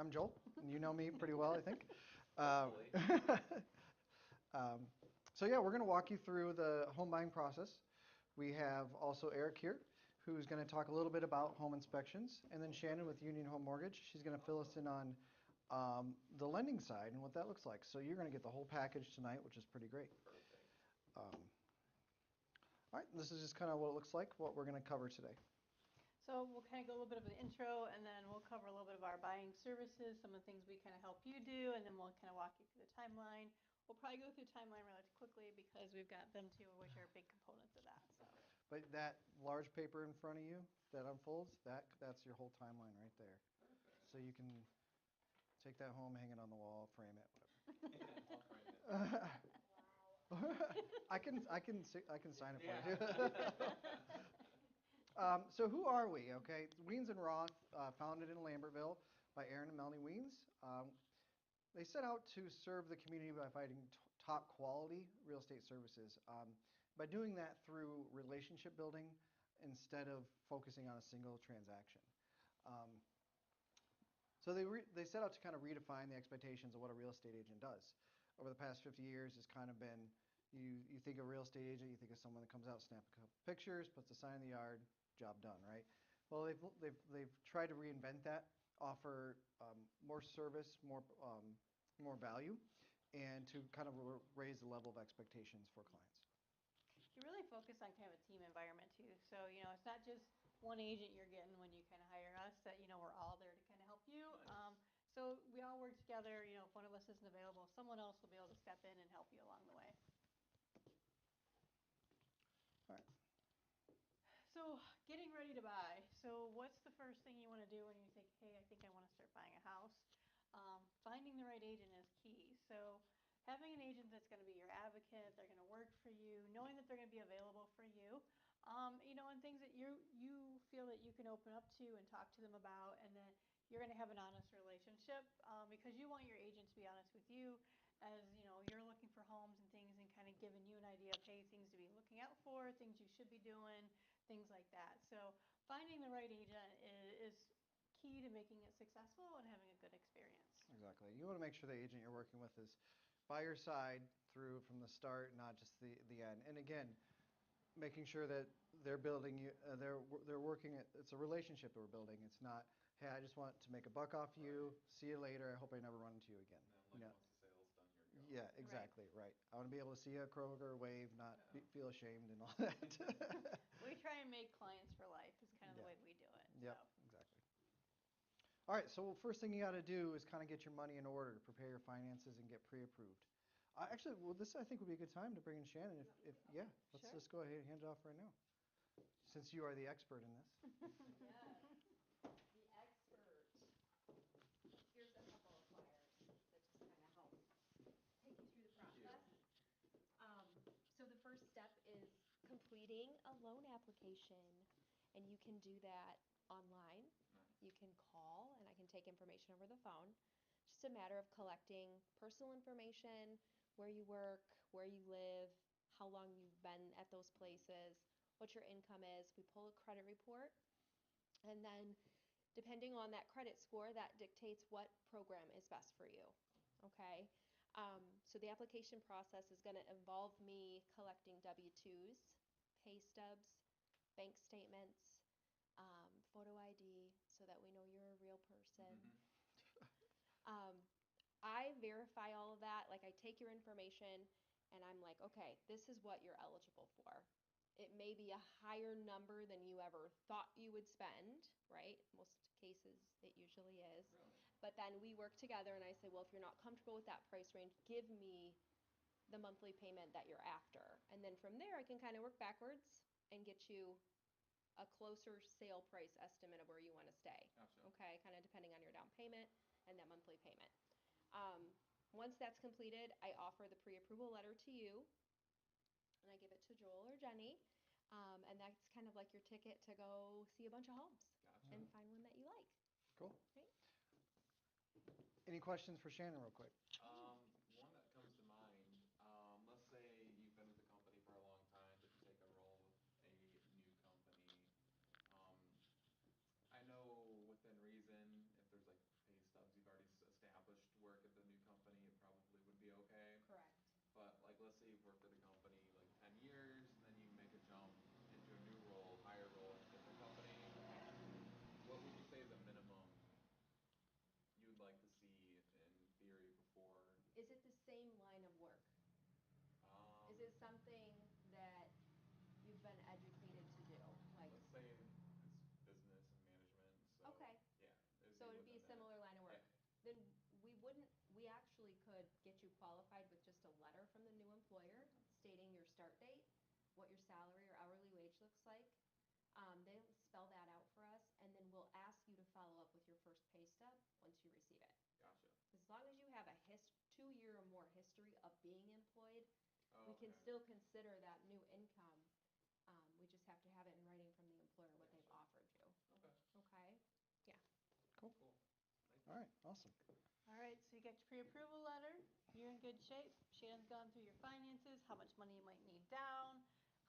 I'm Joel, and you know me pretty well, I think. Hopefully. Um, so yeah, we're going to walk you through the home buying process. We have also Eric here, who's going to talk a little bit about home inspections, and then Shannon with Union Home Mortgage. She's going to fill us in on the lending side and what that looks like. So you're going to get the whole package tonight, which is pretty great. Perfect. All right, this is just kind of what it looks like, what we're going to cover today. So we'll kind of go a little bit of an intro, and then we'll cover a little bit of our buying services, some of the things we kind of help you do, and then we'll kind of walk you through the timeline. We'll probably go through the timeline relatively quickly because we've got them too, which are big components of that. So. But that large paper in front of you that unfolds, that's your whole timeline right there. Perfect. So you can take that home, hang it on the wall, frame it, whatever. I'll frame it. I can sign it for you. Yeah. So who are we? Okay, Weens and Roth, founded in Lambertville by Aaron and Melanie Weens. They set out to serve the community by providing top quality real estate services. By doing that through relationship building instead of focusing on a single transaction. Um, so they set out to kind of redefine the expectations of what a real estate agent does. Over the past 50 years, it's kind of been, you think of a real estate agent, you think of someone that comes out, snaps a couple pictures, puts a sign in the yard, job done, right? Well, they've tried to reinvent that, offer more service, more value, and to kind of raise the level of expectations for clients. You really focus on kind of a team environment too. So, it's not just one agent you're getting when you kind of hire us, that, we're all there to kind of help you. Nice. So we all work together. If one of us isn't available, someone else will be able to step in and help you along the way. All right. So getting ready to buy. So what's the first thing you want to do when you think, hey, I think I want to start buying a house? Finding the right agent is key. So having an agent that's going to be your advocate, they're going to work for you, knowing that they're going to be available for you, and things that you feel that you can open up to and talk to them about, and that you're going to have an honest relationship because you want your agent to be honest with you as you're looking for homes and things, and kind of giving you an idea of, hey, things to be looking out for, things you should be doing, things like that. So finding the right agent is key to making it successful and having a good experience. Exactly. You want to make sure the agent you're working with is by your side through from the start, not just the end. And again, making sure that they're building you, they're working. It's a relationship that we're building. It's not, hey, I just want to make a buck off you. Right. See you later. I hope I never run into you again. And then, once the sale's done, you're gone. Yeah, exactly. Right. I want to be able to see you at Kroger, wave, not feel ashamed and all that. We try and make clients for life is kind of the Yeah. way we do it. Yep. So. Exactly. All right, so first thing you got to do is kind of get your money in order, prepare your finances, and get pre-approved. Actually, well, this I think would be a good time to bring in Shannon. If yeah, let's Sure. just go ahead and hand it off right now, since you are the expert in this. Yes, the expert. Here's a couple of flyers that just kind of help take you through the Thank you. process. So the first step is completing a loan application, and you can do that online. Nice. You can call, and I can take information over the phone. Just a matter of collecting personal information, where you work, where you live, how long you've been at those places, what your income is. We pull a credit report, and then depending on that credit score, that dictates what program is best for you. Okay? So the application process is going to involve me collecting W-2s, pay stubs, bank statements, photo ID, so that we know you're a real person. Um, I verify all of that. Like, I take your information and I'm like, okay, this is what you're eligible for. It may be a higher number than you ever thought you would spend, right? Most cases it usually is. Really? But then we work together and I say, well, if you're not comfortable with that price range, give me the monthly payment that you're after. And then from there, I can kind of work backwards and get you a closer sale price estimate of where you want to stay. Gotcha. Okay, kind of depending on your down payment and that monthly payment. Um, Once that's completed, I offer the pre-approval letter to you, and I give it to Joel or Jenny, and that's kind of like your ticket to go see a bunch of homes Gotcha. and find one that you like. Cool. Right? Any questions for Shannon, real quick? One that comes to mind, let's say you've been with the company for a long time, but you take a role with a new company. Um, I know within reason, if there's like pay stubs you've already is this something that you've been educated to do? Like, Let's say it's business and management, so. okay, Yeah, it'd so it'd be a within that. similar line of work. Yeah. Then we actually could get you qualified with just a letter from the new employer stating your start date, what your salary or hourly wage looks like. They'll spell that out for us, and then we'll ask you to follow up with your first pay stub once you receive it. Gotcha. As long as you have a 2-year or more history of being employed, Oh, we can okay. still consider that new income. We just have to have it in writing from the employer what they've Gotcha. offered you. Okay, Okay? Cool. cool. Thank All right, awesome. All right, so you got your pre-approval letter, you're in good shape. Shannon's gone through your finances, how much money you might need down,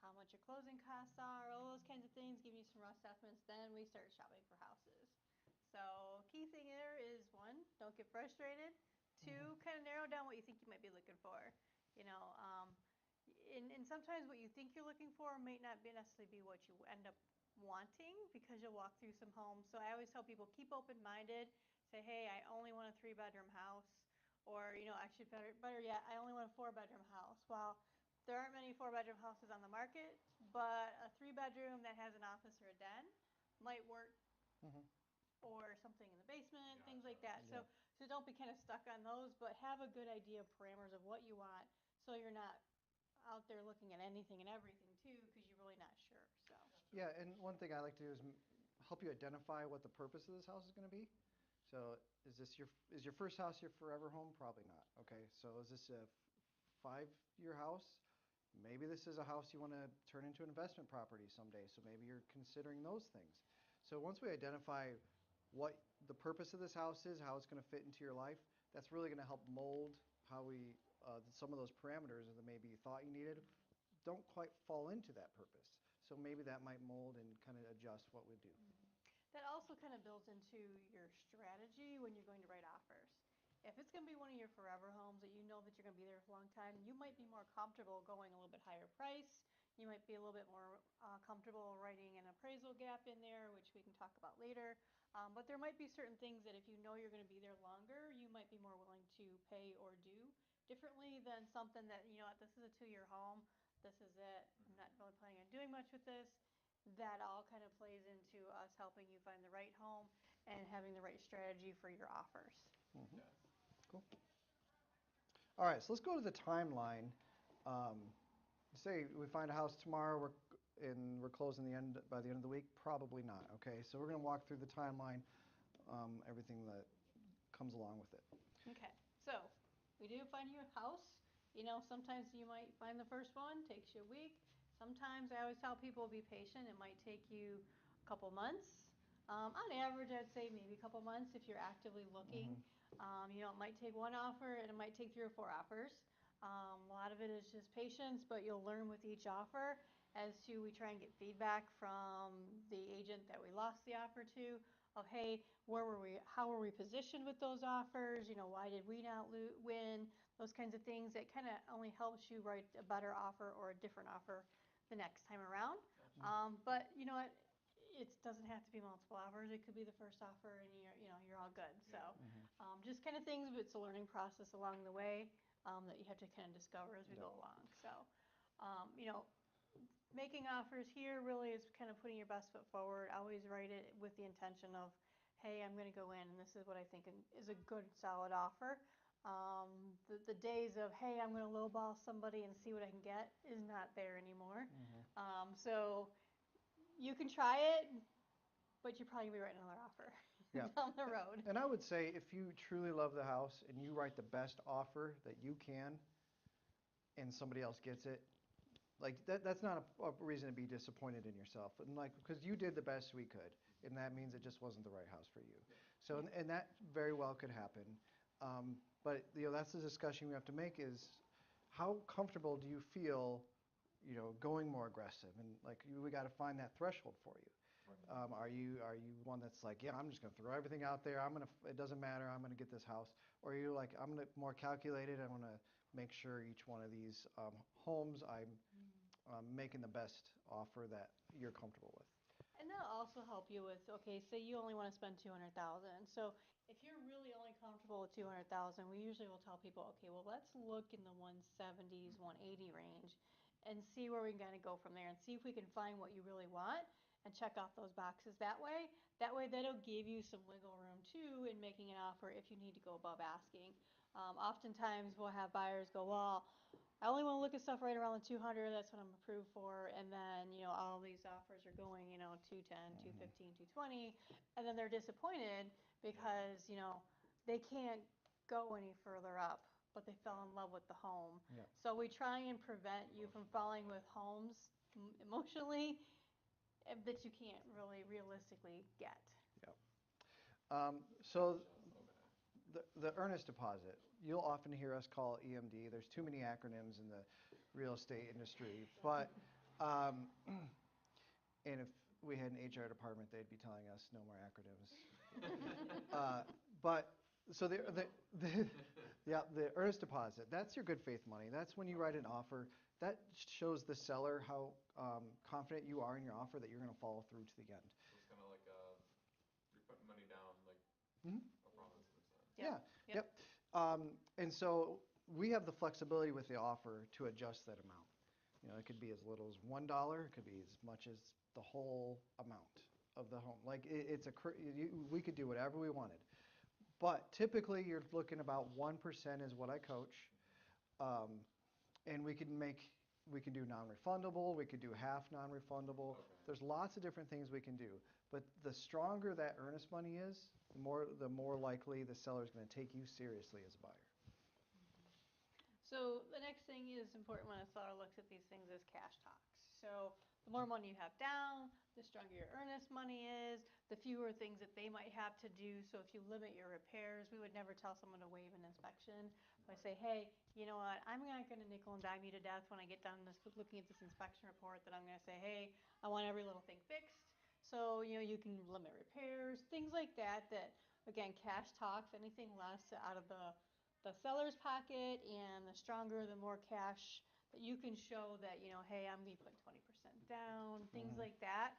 how much your closing costs are, all those kinds of things, giving you some rough estimates. Then we start shopping for houses. So key thing there is one, don't get frustrated. Two, kind of narrow down what you think you might be looking for. You know, and sometimes what you think you're looking for may not be necessarily be what you end up wanting because you'll walk through some homes. So I always tell people keep open-minded. Say, hey, I only want a 3-bedroom house, or actually better yet, I only want a 4-bedroom house. Well, there aren't many 4-bedroom houses on the market, but a 3-bedroom that has an office or a den might work, Mhm. or something in the basement, things like Gotcha. that. So don't be kind of stuck on those, but have a good idea of parameters of what you want, so you're not out there looking at anything and everything too, because you're really not sure. So. Yeah, and one thing I like to do is help you identify what the purpose of this house is going to be. So is your first house your forever home? Probably not. Okay, so is this a 5-year house? Maybe this is a house you want to turn into an investment property someday, so maybe you're considering those things. So once we identify what the purpose of this house is, how it's going to fit into your life, that's really going to help mold how some of those parameters that maybe you thought you needed don't quite fall into that purpose. So maybe that might mold and kind of adjust what we do. That also kind of builds into your strategy when you're going to write offers. If it's going to be one of your forever homes that you know that you're going to be there for a long time, you might be more comfortable going a little bit higher price. You might be a little bit more comfortable writing an appraisal gap in there, which we can talk about later. But there might be certain things that if you know you're going to be there longer, you might be more willing to pay or do differently than something that, this is a 2-year home. This is it. I'm not really planning on doing much with this. That all kind of plays into us helping you find the right home and having the right strategy for your offers. Mhm. Yes. Cool. All right, so let's go to the timeline. Say we find a house tomorrow, we're closing by the end of the week. Probably not. Okay, so we're going to walk through the timeline, everything that comes along with it. Okay, so we do find you a house. Sometimes you might find the first one, takes you a week. Sometimes I always tell people be patient. It might take you a couple months. On average, I'd say maybe a couple months if you're actively looking. It might take one offer and it might take 3 or 4 offers. A lot of it is just patience, but you'll learn with each offer as to we try and get feedback from the agent that we lost the offer to of, hey, where were we, how were we positioned with those offers, why did we not win, those kinds of things. That kind of only helps you write a better offer or a different offer the next time around. But you know what, it doesn't have to be multiple offers. It could be the first offer and you're all good. So just kind of things, but it's a learning process along the way that you have to kind of discover as we go along. So making offers here really is kind of putting your best foot forward. Always write it with the intention of, hey, I'm going to go in and this is what I think is a good, solid offer. The days of, hey, I'm going to lowball somebody and see what I can get is not there anymore. So you can try it, but you're probably going to be writing another offer down the road. And I would say if you truly love the house and you write the best offer that you can and somebody else gets it, like that's not a reason to be disappointed in yourself. And because you did the best we could, and that means it just wasn't the right house for you. So and that very well could happen. But that's the discussion we have to make is how comfortable do you feel, going more aggressive, and we got to find that threshold for you. Are you one that's like, yeah, I'm just going to throw everything out there. It doesn't matter. I'm going to get this house. Or are you like, I'm more calculated. I want to make sure each one of these homes I'm making the best offer that you're comfortable with. And that'll also help you with, okay, say you only want to spend 200,000. So if you're really only comfortable with 200,000, we usually will tell people, okay, well, let's look in the 170s, 180 range and see where we can kind of go from there and see if we can find what you really want and check off those boxes that way. That way, that'll give you some wiggle room too in making an offer if you need to go above asking. Oftentimes, we'll have buyers go, well, I only want to look at stuff right around the 200. That's what I'm approved for. And then, all these offers are going, 210, 215, 220. And then they're disappointed because, they can't go any further up, but they fell in love with the home. Yeah. So we try and prevent you from falling with homes emotionally that you can't really realistically get. So the earnest deposit, you'll often hear us call it EMD. There's too many acronyms in the real estate industry, but and if we had an HR department, they'd be telling us no more acronyms. But so the earnest deposit, that's your good faith money. That's when you write an offer. That shows the seller how confident you are in your offer that you're going to follow through to the end. So it's kind of like you're putting money down, like Mhm. a promise in a sense. Yeah. Yep. And so we have the flexibility with the offer to adjust that amount. It could be as little as $1. It could be as much as the whole amount of the home. Like we could do whatever we wanted. But typically, you're looking about 1% is what I coach. And we can do non-refundable. We could do half non-refundable. Okay. There's lots of different things we can do. But the stronger that earnest money is, the more likely the seller is going to take you seriously as a buyer. So the next thing is important when a seller looks at these things is cash talks. So the more money you have down, the stronger your earnest money is, the fewer things that they might have to do. So if you limit your repairs, we would never tell someone to waive an inspection. I say, hey, you know what, I'm not going to nickel and dime you to death when I get done looking at this inspection report that I'm going to say, hey, I want every little thing fixed. So, you can limit repairs, things like that, again, cash talks, anything less out of the seller's pocket, and the stronger, the more cash that you can show that, hey, I'm going to put 20% down, things like that,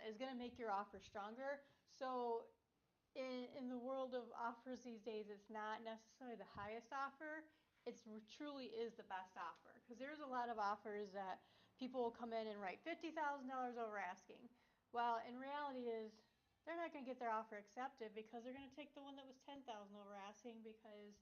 is going to make your offer stronger. So in the world of offers these days, it's not necessarily the highest offer. It truly is the best offer. Because there's a lot of offers that people will come in and write $50,000 over asking. Well, in reality is they're not going to get their offer accepted because they're going to take the one that was $10,000 over asking because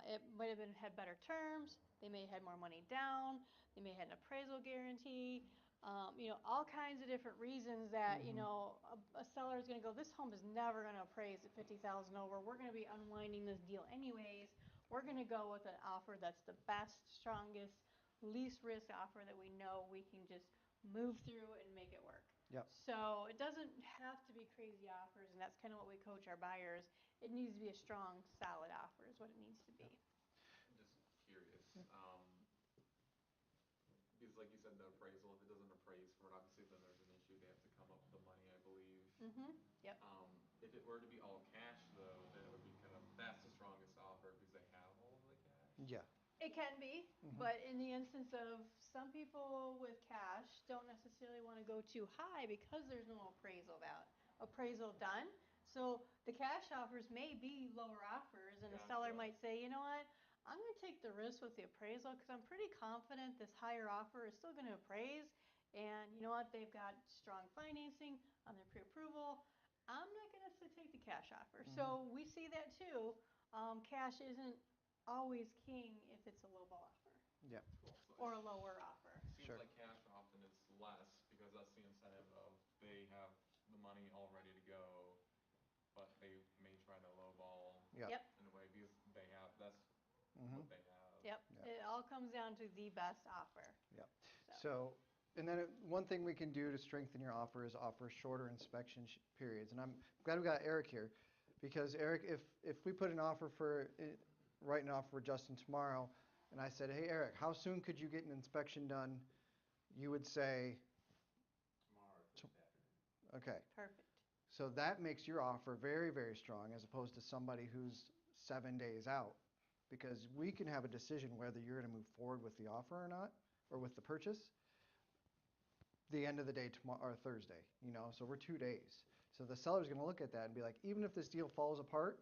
it might have had better terms. They may have had more money down. They may have had an appraisal guarantee. All kinds of different reasons that, a seller is going to go, this home is never going to appraise at $50,000 over. We're going to be unwinding this deal anyways. We're going to go with an offer that's the best, strongest, least risk offer that we know we can just move through and make it work. Yep. So it doesn't have to be crazy offers, and that's kind of what we coach our buyers. It needs to be a strong, solid offer is what it needs to be. I'm just curious, because like you said, the appraisal, if it doesn't appraise for it, obviously then there's an issue. They have to come up with the money, I believe. Mm-hmm. Yep. If it were to be all cash though, then it would be that's the strongest offer because they have all of the cash. Yeah. It can be, but in the instance of some people with cash don't necessarily want to go too high because there's no appraisal done. So the cash offers may be lower offers, and the seller Gotcha. might say, you know what, I'm going to take the risk with the appraisal because I'm pretty confident this higher offer is still going to appraise, and you know what, they've got strong financing on their pre-approval. I'm not going to take the cash offer. So we see that too. Cash isn't always king if it's a low ball offer. Yeah. Cool. So Or a lower offer. Seems Sure. like cash often is less because that's the incentive of they have the money all ready to go, but they may try to lowball Yep. in a way because that's what they have. Yep. Yeah. It all comes down to the best offer. Yep. So, and then one thing we can do to strengthen your offer is offer shorter inspection periods. And I'm glad we got Eric here, because Eric, if we put an offer write an offer for Justin tomorrow, and I said, hey Eric, how soon could you get an inspection done? You would say, Tomorrow, this afternoon. okay. Perfect. So that makes your offer very, very strong as opposed to somebody who's 7 days out. Because we can have a decision whether you're going to move forward with the offer or not, or with the purchase. the end of the day tomorrow or Thursday, so we're 2 days. So the seller's gonna look at that and be like, even if this deal falls apart,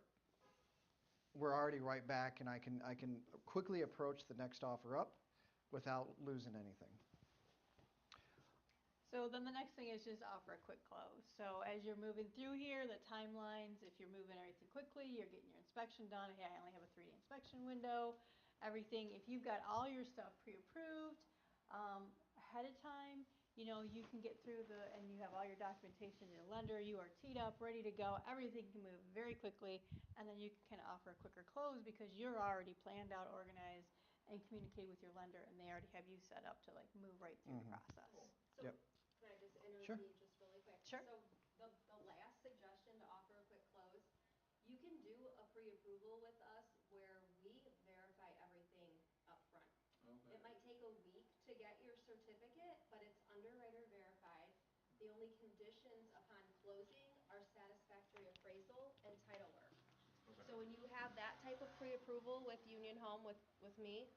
we're already right back and I can quickly approach the next offer up without losing anything. So then the next thing is just offer a quick close. So as you're moving through here, the timelines, if you're moving everything quickly, you're getting your inspection done. Hey, I only have a 3-day inspection window. Everything, if you've got all your stuff pre-approved ahead of time, you can get through and you have all your documentation, your lender, you are teed up, ready to go. Everything can move very quickly, and then you can kind of offer a quicker close because you're already planned out, organized, and communicate with your lender, and they already have you set up to like move right through the process. So Yep. can I just Sure. intervene just really quick? Sure. So the last suggestion to offer a quick close, you can do a pre-approval with us where we verify everything up front. Okay. It might take a week to get your certificate, but it's underwriter verified. The only conditions upon closing are satisfactory appraisal and title work. Okay. So when you have that type of pre-approval with Union Home with me,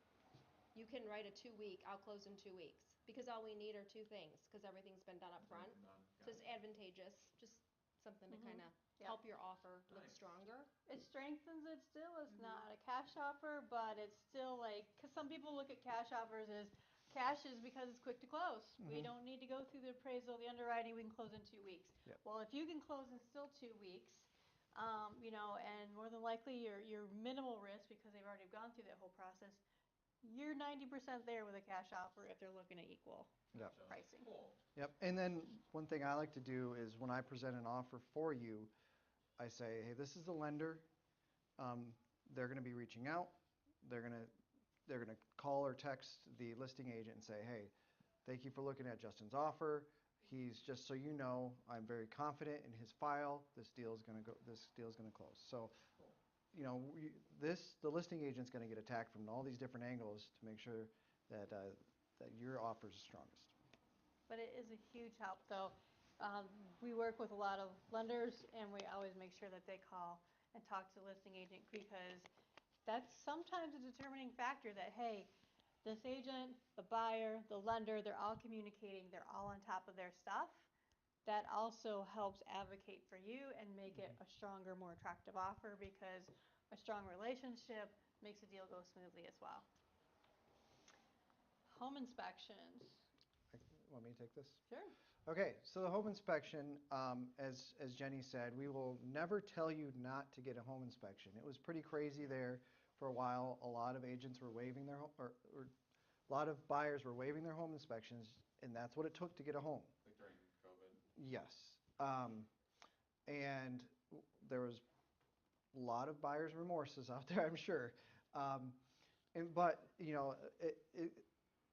you can write a 2-week, I'll close in 2 weeks. Because all we need are 2 things, because everything's been done up front. Done. So Got it's it. advantageous, just something to kind of Yep. help your offer look Nice. stronger. It strengthens it still. It's not a cash offer, but it's still like, because some people look at cash offers as cash is because it's quick to close. We don't need to go through the appraisal, the underwriting, we can close in 2 weeks. Yep. Well, if you can close in still 2 weeks, and more than likely your minimal risk because they've already gone through that whole process, you're 90% there with a cash offer if they're looking at equal Yep. Gotcha. pricing. Cool. Yep. And then one thing I like to do is when I present an offer for you, I say, hey, this is the lender. They're going to be reaching out. They're going to call or text the listing agent and say, hey, thank you for looking at Justin's offer. He's just so you know, I'm very confident in his file. This deal is going to close. So, the listing agent's going to get attacked from all these different angles to make sure that your offer is the strongest. But it is a huge help, though. We work with a lot of lenders, and we always make sure that they call and talk to the listing agent because that's sometimes a determining factor that, hey, this agent, the buyer, the lender, they're all communicating, they're all on top of their stuff. That also helps advocate for you and make it a stronger, more attractive offer because a strong relationship makes a deal go smoothly as well. Home inspections. Want me to take this? Sure. Okay, so the home inspection, as Jenny said, we will never tell you not to get a home inspection. It was pretty crazy there for a while. A lot of agents were waiving their home, or a lot of buyers were waiving their home inspections, and that's what it took to get a home. Like during COVID. Yes. And there was a lot of buyer's remorses out there, I'm sure. But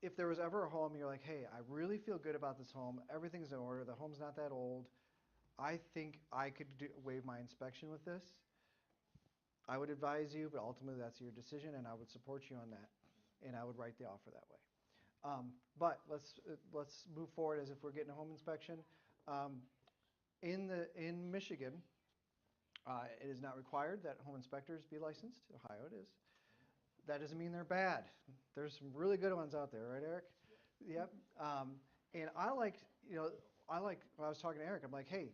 if there was ever a home, you're like, hey, I really feel good about this home. Everything's in order. The home's not that old. I think I could waive my inspection with this. I would advise you, but ultimately that's your decision, and I would support you on that, and I would write the offer that way. But let's move forward as if we're getting a home inspection. In Michigan, it is not required that home inspectors be licensed. Ohio it is. That doesn't mean they're bad. There's some really good ones out there, right, Eric? Yep. And I like, when I was talking to Eric, I'm like, hey,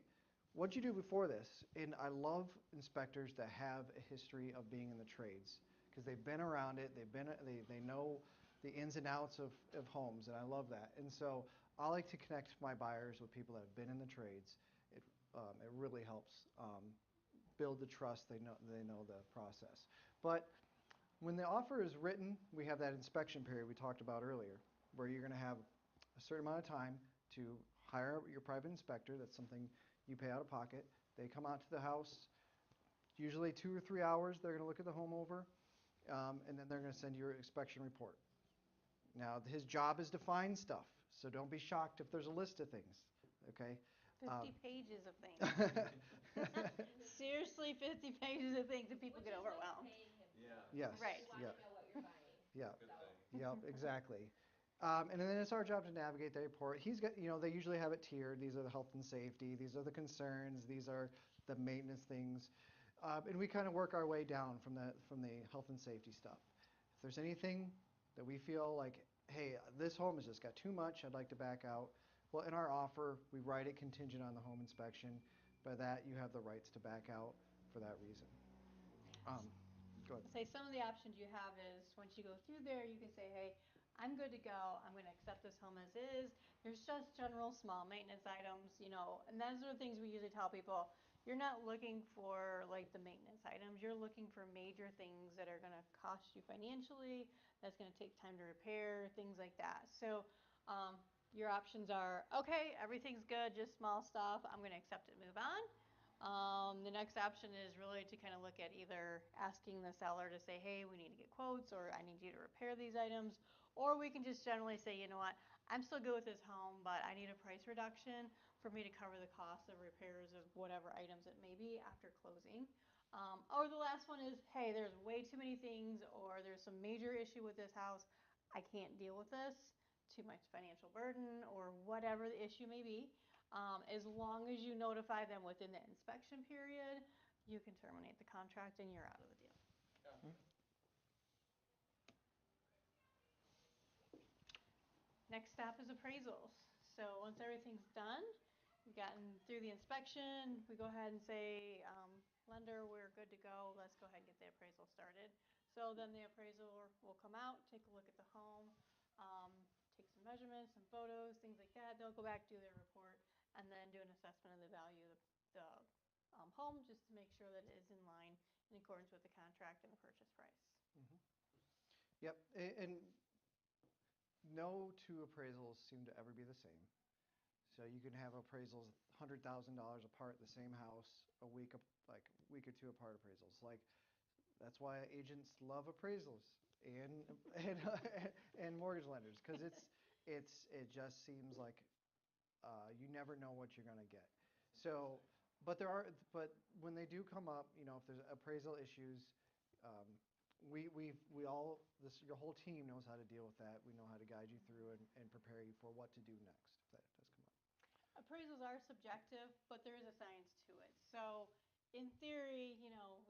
what'd you do before this? And I love inspectors that have a history of being in the trades because they've been around it. They know the ins and outs of homes, and I love that. And so I like to connect my buyers with people that have been in the trades. It really helps build the trust. They know the process. But when the offer is written, we have that inspection period we talked about earlier, where you're going to have a certain amount of time to hire your private inspector. That's something you pay out of pocket. They come out to the house, usually 2 or 3 hours. They're going to look at the home over, and then they're going to send you your inspection report. Now, his job is to find stuff, so don't be shocked if there's a list of things, okay? 50 pages of things. Seriously, 50 pages of things, and people Which get is like overwhelmed. paying him. Yes. Right. You want to know what you're buying. Yeah. Good So. thing. Yep, exactly. And then it's our job to navigate the report. He's got, they usually have it tiered. These are the health and safety. These are the concerns. These are the maintenance things. And we kind of work our way down from the health and safety stuff. If there's anything that we feel like, hey, this home has just got too much, I'd like to back out, Well, in our offer, we write it contingent on the home inspection. By that, you have the rights to back out for that reason. Go ahead. Say some of the options you have is once you go through there, you can say, hey, I'm good to go. I'm going to accept this home as is. There's just general small maintenance items, and those are the things we usually tell people. You're not looking for like the maintenance items. You're looking for major things that are going to cost you financially, that's going to take time to repair, things like that. So your options are, okay, everything's good, just small stuff. I'm going to accept it, move on. The next option is really to kind of look at either asking the seller to say, hey, we need to get quotes, or I need you to repair these items, or we can just generally say, you know what, I'm still good with this home, but I need a price reduction for me to cover the cost of repairs of whatever items it may be after closing. Or the last one is, hey, there's way too many things, or there's some major issue with this house. I can't deal with this, too much financial burden, or whatever the issue may be. As long as you notify them within the inspection period, you can terminate the contract and you're out of the deal. Gotcha. Next step is appraisals. So once everything's done, we've gotten through the inspection, we go ahead and say, lender, we're good to go. Let's go ahead and get the appraisal started. So then the appraiser will come out, take a look at the home, take some measurements, some photos, things like that. They'll go back, do their report, and then do an assessment of the value of the home, just to make sure that it is in line in accordance with the contract and the purchase price. Yep, and no two appraisals seem to ever be the same. So you can have appraisals $100,000 apart, the same house, a week or two apart appraisals. Like, that's why agents love appraisals and and mortgage lenders, because it just seems like you never know what you're gonna get. So, but when they do come up, if there's appraisal issues, um, your whole team knows how to deal with that. We know how to guide you through and prepare you for what to do next if that does come up. Appraisals are subjective, but there is a science to it. So in theory,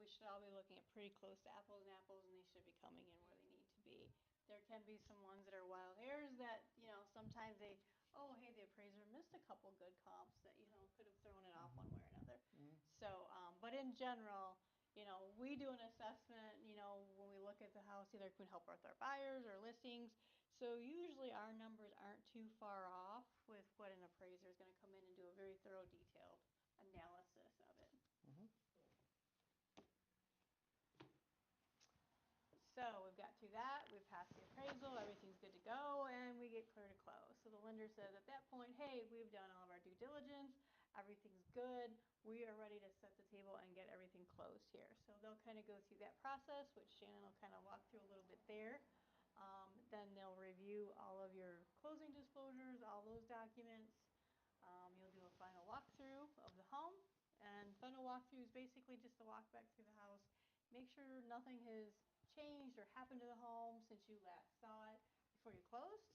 we should all be looking at pretty close to apples and apples, and they should be coming in where they need to be. There can be some ones that are wild hairs that, sometimes hey, the appraiser missed a couple good comps that, could have thrown it off one way or another. Mhm. So, but in general, we do an assessment, when we look at the house, either can we help with our buyers or listings. So usually our numbers aren't too far off with what an appraiser is going to come in and do a very thorough, detailed analysis of it. Mhm. So we've got through that, we've passed the appraisal, everything's good to go, and we get clear to close. So the lender says at that point, hey, we've done all of our due diligence, everything's good, we are ready to set the table and get everything closed here. So they'll kind of go through that process, which Shannon will kind of walk through a little bit there. Then they'll review all of your closing disclosures, all those documents. You'll do a final walkthrough of the home, and final walkthrough is basically just a walk back through the house, make sure nothing has changed or happened to the home since you last saw it before you closed.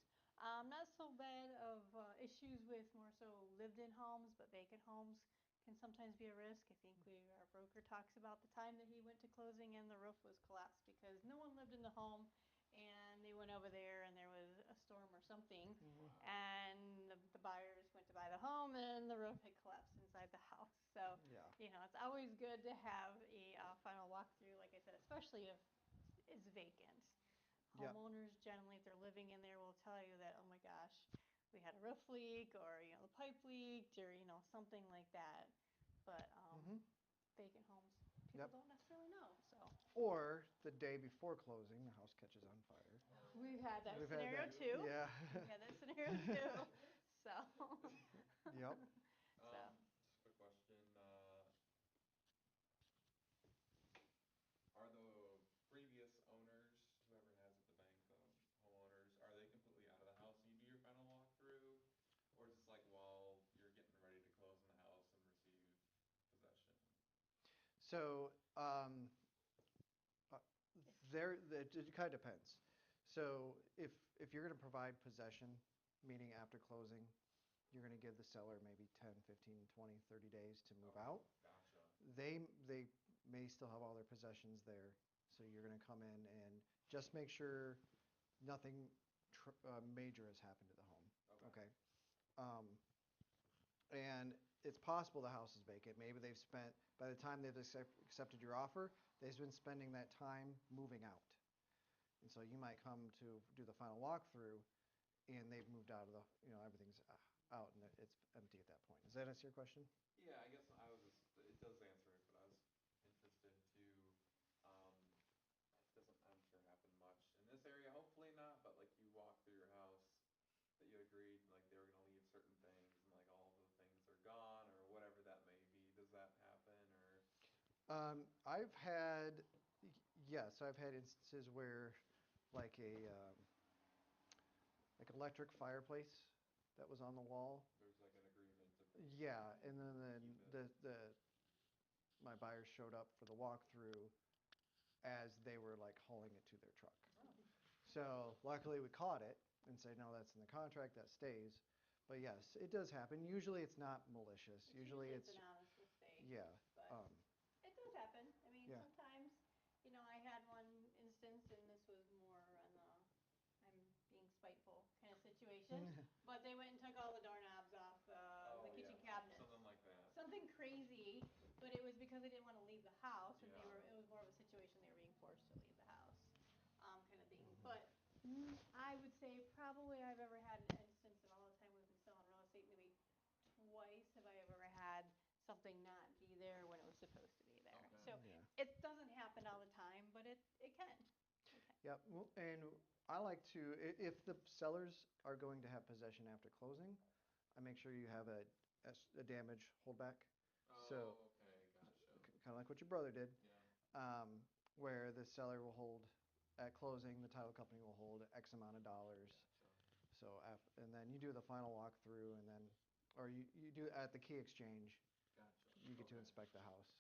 Not so bad of issues with more so lived-in homes, but vacant homes can sometimes be a risk. I think our broker talks about the time that he went to closing and the roof was collapsed because no one lived in the home, and they went over there and there was a storm or something, and the buyers went to buy the home and the roof had collapsed inside the house. So, Yeah. it's always good to have a final walkthrough, like I said, especially if it's vacant. Yep. Homeowners generally, if they're living in there, will tell you that, oh my gosh, we had a roof leak, or the pipe leaked, or something like that. But Mhm. vacant homes, people Yep. don't necessarily know. So Or the day before closing, the house catches on fire. we've had that We've had scenario that. too. Yeah. We've had that scenario too. So. Yep. So. Just a quick question. Are the previous owners, whoever has it, the bank, the homeowners, are they completely out of the house and you do your final walkthrough? Or is this like while you're getting ready to close on the house and receive possession? So it kind of depends. So if you're going to provide possession, meaning after closing, you're going to give the seller maybe 10, 15, 20, 30 days to move Okay, out. Gotcha. They may still have all their possessions there, so you're going to come in and just make sure nothing major has happened to the home. Okay. Okay. Um, and it's possible the house is vacant. Maybe they've spent, by the time they've accepted your offer, they've been spending that time moving out. And so you might come to do the final walkthrough and they've moved out of the, everything's out and it's empty at that point. Does that answer your question? Yeah, I guess I was just, it does answer it, but I was interested to, um, it doesn't, I'm sure happen much in this area, hopefully not, but like you walk through your house that you agreed, like they were gonna leave certain things and like all of the things are gone or whatever that may be. Does that happen or? I've had, yes, I've had instances where like like electric fireplace that was on the wall. There's like an agreement to Yeah, and then keep it. my buyers showed up for the walkthrough as they were like hauling it to their truck. Oh. So luckily we caught it and said, no, that's in the contract, that stays. But yes, it does happen. Usually it's not malicious. Usually it's it's, an honest mistake. yeah, But um, it does happen. I mean, Yeah. sometimes, I had one instance, and this was more on the I'm being spiteful kind of situation. But they went and took all the doorknobs off Oh, the kitchen yeah, cabinets. something like that. Something crazy, but it was because they didn't want to leave the house, and Yeah. it was more of a situation they were being forced to leave the house, kind of thing. Mhm. But I would say probably I've ever had an instance in all the time we've been selling real estate, maybe twice have I ever had something not be there when it was supposed to be there. Okay. So Yeah. it doesn't happen all the time, but it can. It can. Yep, and I like to, if the sellers are going to have possession after closing, I make sure you have a damage holdback. So, Oh, okay, gotcha. kind of like what your brother did, Yeah. where the seller will hold, at closing, the title company will hold X amount of dollars. Gotcha. So, and then you do the final walkthrough and then, or you do at the key exchange, Gotcha. you get to Okay. inspect the house.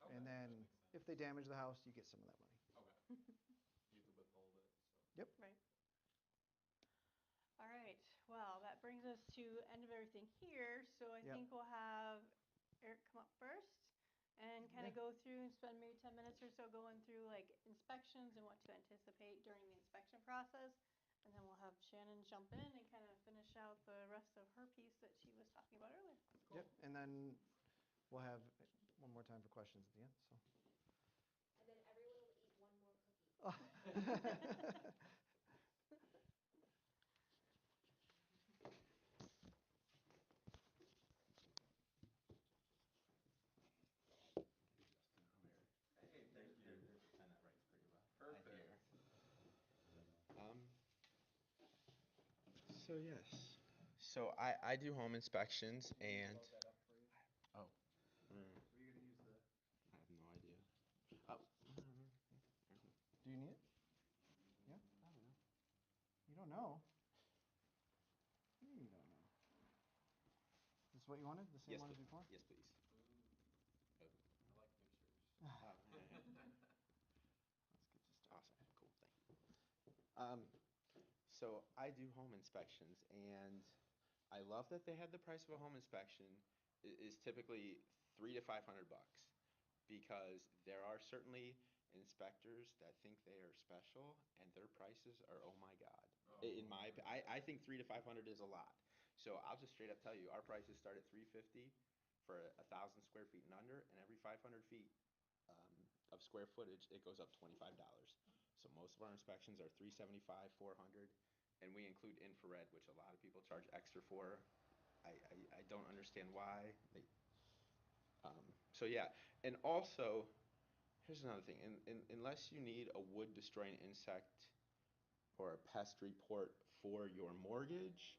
Okay, And that then makes sense. if they damage the house, you get some of that money. Okay. You could withhold it, so. Yep. Right. All right. Well, that brings us to end of everything here. So I Yep. think we'll have Eric come up first and kind of Yeah. go through and spend maybe 10 minutes or so going through like inspections and what to anticipate during the inspection process. And then we'll have Shannon jump in and kind of finish out the rest of her piece that she was talking about earlier. Yep, and then we'll have one more time for questions at the end, so. And then everyone will eat one more cookie. Hey, thank you. There's a pen that writes pretty well. Perfect. Here. So yes. So I do home inspections and Load that up for you. oh, Are you gonna use the, I have no idea. Oh, do you need it? Yeah? I don't know. You don't know? What do you mean you don't know? This is what you wanted, the same Yes, one as please. before? Yes, please. Ooh, Oh, I like pictures. yeah. Let's get you started. Awesome. Cool. Thank you. So I do home inspections, and I love that they had the price of a home inspection is typically $300 to $500 because there are certainly inspectors that think they are special, and their prices are oh my god. In Oh, my, I think 300 to 500 is a lot. So I'll just straight up tell you, our prices start at 350 for 1,000 square feet and under, and every 500 feet of square footage, it goes up $25. So most of our inspections are 375, 400, and we include infrared, which a lot of people charge extra for. I don't understand why. So yeah, and also here's another thing. Unless you need a wood destroying insect or a pest report for your mortgage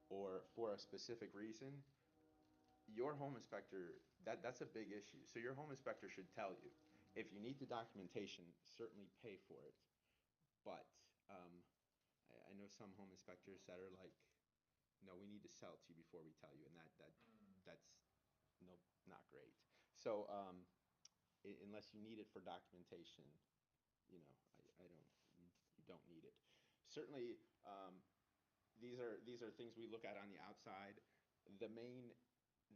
or for a specific reason, your home inspector, that's a big issue. So your home inspector should tell you. If you need the documentation, certainly pay for it. But um, I know some home inspectors that are like, no, we need to sell it to you before we tell you, and that's no, not great. So unless you need it for documentation, I don't, you don't need it. Certainly, these are things we look at on the outside. The main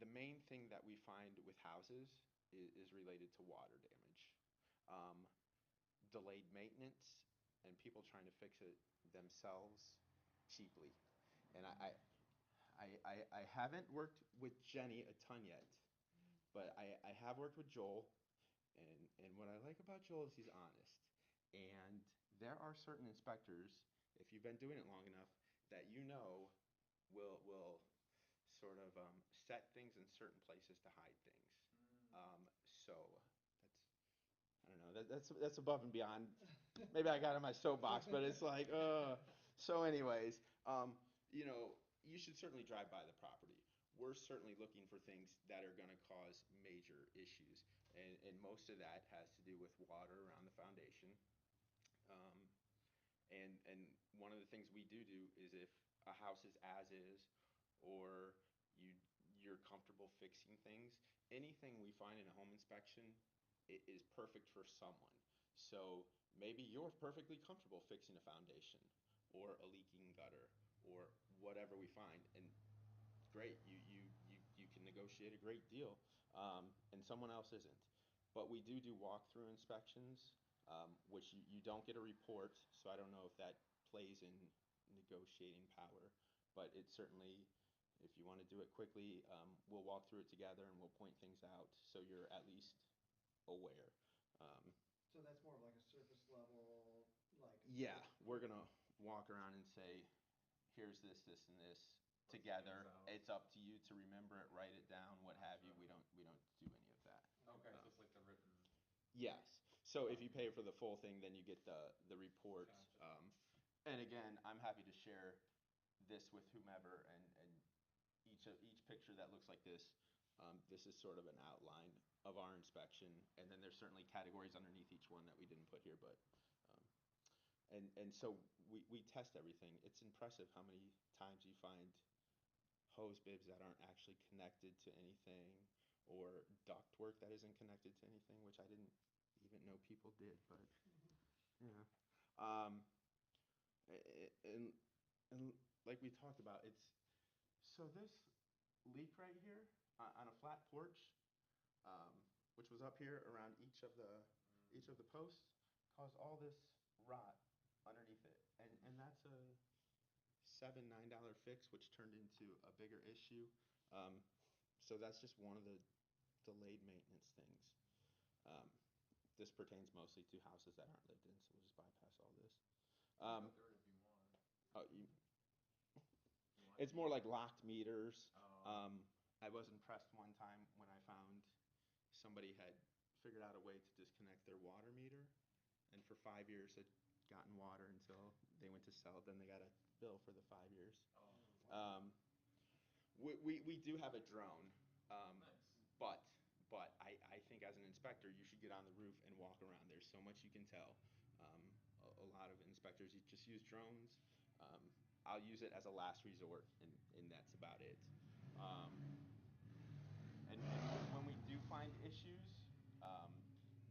the main thing that we find with houses is related to water damage, um, delayed maintenance, and people trying to fix it themselves cheaply. And I haven't worked with Jenny a ton yet, but I have worked with Joel, and what I like about Joel is he's honest. And there are certain inspectors, if you've been doing it long enough, that you know will sort of set things in certain places to hide things. So that's, I don't know, that's above and beyond. Maybe I got on my soapbox, but it's like, so anyways, you should certainly drive by the property. We're certainly looking for things that are going to cause major issues, and most of that has to do with water around the foundation. Um, and one of the things we do is if a house is as is, or you you're comfortable fixing things, anything we find in a home inspection is perfect for someone. So maybe you're perfectly comfortable fixing a foundation or a leaking gutter or whatever we find, and great, you can negotiate a great deal, and someone else isn't. But we do walkthrough inspections, which you don't get a report, so I don't know if that plays in negotiating power. But it certainly, if you want to do it quickly, we'll walk through it together and we'll point things out so you're at least aware. Um, So that's more of like a surface level, like. yeah, we're gonna walk around and say, here's this, and this Let's together. things out. It's up to you to remember it, write it down, what have you. Sure. We don't do any of that. Okay, so it's like the written. Yes. So if you pay for the full thing, then you get the report. Gotcha. And again, I'm happy to share this with whomever, and each picture that looks like this is sort of an outline of our inspection, and then there's certainly categories underneath each one that we didn't put here, but um, and so we test everything. It's impressive how many times you find hose bibs that aren't actually connected to anything, or ductwork that isn't connected to anything, which I didn't even know people did, but yeah. Um, and like we talked about, it's so this leak right here on a flat porch, um, which was up here around each of the posts, caused all this rot underneath it, and that's a $7-9 fix, which turned into a bigger issue. Um, so that's just one of the delayed maintenance things. Um, this pertains mostly to houses that aren't lived in, so we'll just bypass all this. Go through it if you want. Oh, You want it's to? more like locked meters. Oh. I was impressed one time when I found somebody had figured out a way to disconnect their water meter, and for 5 years had gotten water until they went to sell it. Then they got a bill for the 5 years. Oh. Um, we do have a drone, um, Nice. but I think as an inspector you should get on the roof and walk around. There's so much you can tell. Um, a lot of inspectors just use drones. Um, I'll use it as a last resort, and that's about it. Um, and when we do find issues, um,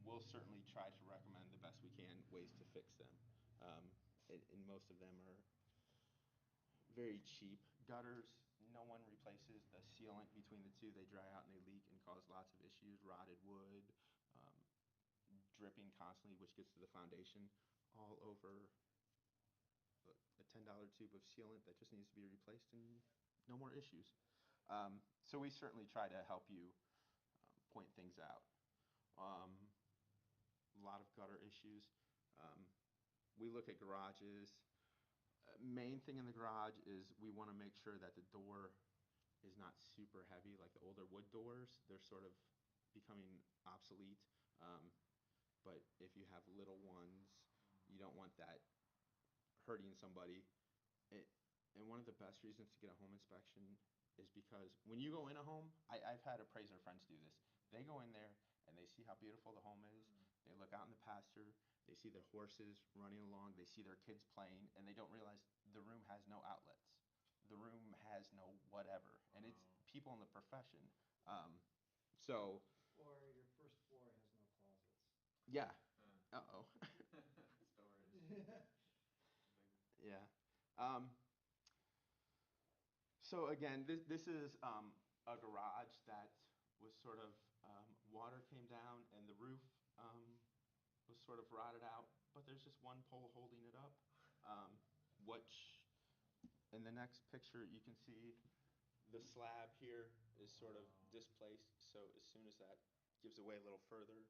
we'll certainly try to recommend the best we can ways to fix them. Um, and most of them are very cheap. Gutters, no one replaces the sealant between the two. They dry out and they leak and cause lots of issues. Rotted wood, um, dripping constantly, which gets to the foundation, all over a $10 tube of sealant that just needs to be replaced, and no more issues. So we certainly try to help you point things out. Um, a lot of gutter issues. Um, we look at garages. Main thing in the garage is we want to make sure that the door is not super heavy, like the older wood doors. They're sort of becoming obsolete. Um, but if you have little ones, you don't want that hurting somebody. It, and one of the best reasons to get a home inspection is because when you go in a home, I've had appraiser friends do this. They go in there and they see how beautiful the home is. They look out in the pasture. They see their horses running along. They see their kids playing, and they don't realize the room has no outlets. The room has no whatever, and it's people in the profession. So Or your first floor has no closets. yeah. Huh. Uh-oh. Storage. Yeah. Um, so again, this is a garage that was sort of water came down and the roof um, was sort of rotted out, but there's just one pole holding it up. Which in the next picture you can see the slab here is sort of displaced, so as soon as that gives away a little further,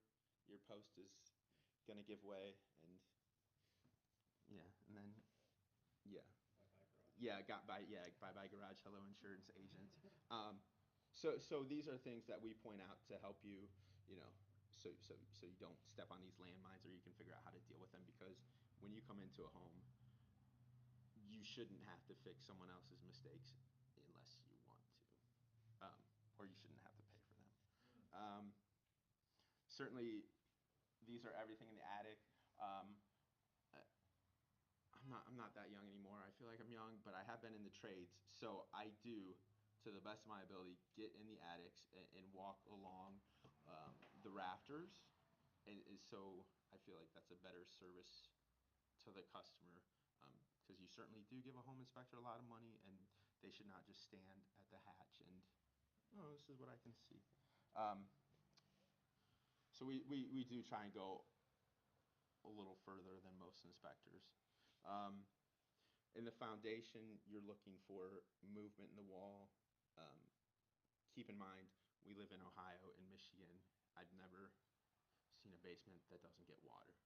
your post is gonna give way, and yeah, and then yeah, bye bye garage, hello insurance agent. So these are things that we point out to help you, you know, so you don't step on these landmines, or you can figure out how to deal with them, because when you come into a home, you shouldn't have to fix someone else's mistakes unless you want to, or you shouldn't have to pay for them. Certainly, these are everything in the attic. Um, I'm not that young anymore. I feel like I'm young, but I have been in the trades, so I do, to the best of my ability, get in the attics and walk along the rafters, and so I feel like that's a better service to the customer, because you certainly do give a home inspector a lot of money, and they should not just stand at the hatch and, oh, this is what I can see. So we do try and go a little further than most inspectors. Um, in the foundation, you're looking for movement in the wall. Um, Keep in mind, we live in Ohio and Michigan. I've never seen a basement that doesn't get water.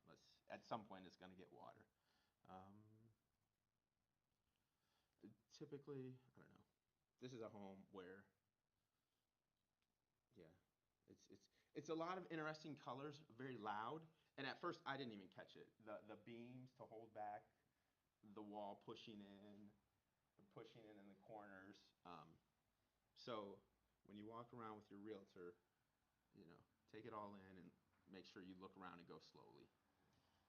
I mean, at some point it's going to get water. Um, Typically, I don't know. This is a home where, yeah, it's a lot of interesting colors, very loud. And at first, I didn't even catch it. The beams to hold back the wall, pushing in the corners. So when you walk around with your realtor, you know, take it all in and make sure you look around and go slowly.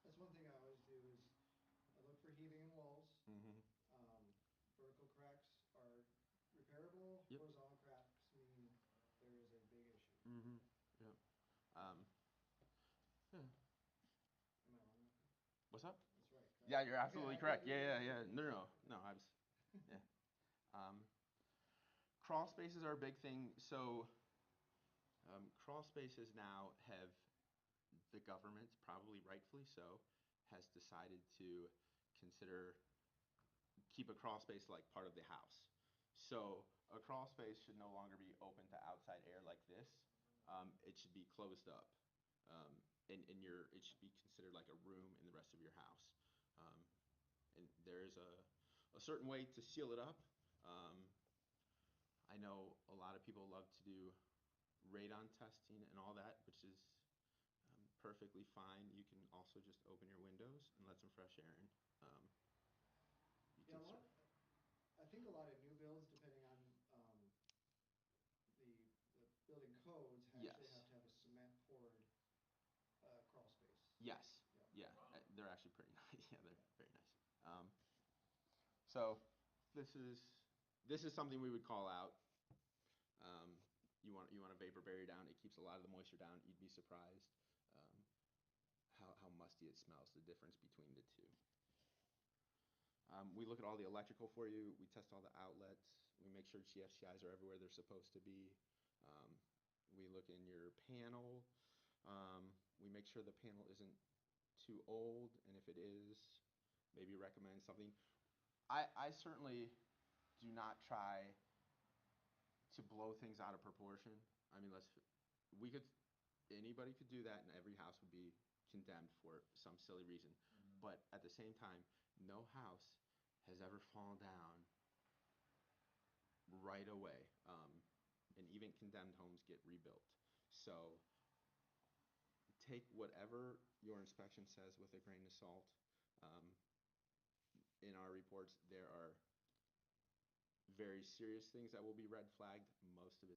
That's one thing I always do is I look for heaving in walls. Mm-hmm. Vertical cracks are repairable. Yep. Horizontal cracks mean there is a big issue. Mm-hmm. Yep. Yeah. Am I wrong about that? What's up? That's right, correct? Yeah, you're Okay, absolutely I correct. thought you were Yeah. asking. No, I was, yeah. Um, Crawl spaces are a big thing. So, crawl spaces now have, the government, probably rightfully so, has decided to consider, keep a crawl space like part of the house. So a crawl space should no longer be open to outside air like this. It should be closed up, and it should be considered like a room in the rest of your house. Um, and there is a certain way to seal it up. Um, I know a lot of people love to do radon testing and all that, which is perfectly fine. You can also just open your windows and let some fresh air in. You Yeah, can I think a lot of new builds, depending on the building codes, Yes. actually have to have a cement poured crawl space. Yes. Yeah. Yeah. They're actually pretty nice. Yeah, they're very nice. So this is something we would call out. Um, you want a vapor barrier down. It keeps a lot of the moisture down. You'd be surprised how musty it smells. The difference between the two. We look at all the electrical for you. We test all the outlets. We make sure GFCIs are everywhere they're supposed to be. Um, we look in your panel. We make sure the panel isn't too old, and if it is, maybe recommend something. I certainly do not try to blow things out of proportion. I mean, anybody could do that, and every house would be condemned for some silly reason. Mm-hmm. But at the same time, no house has ever fallen down right away. And even condemned homes get rebuilt. So take whatever your inspection says with a grain of salt. Um, in our reports, there are very serious things that will be red flagged. Most of it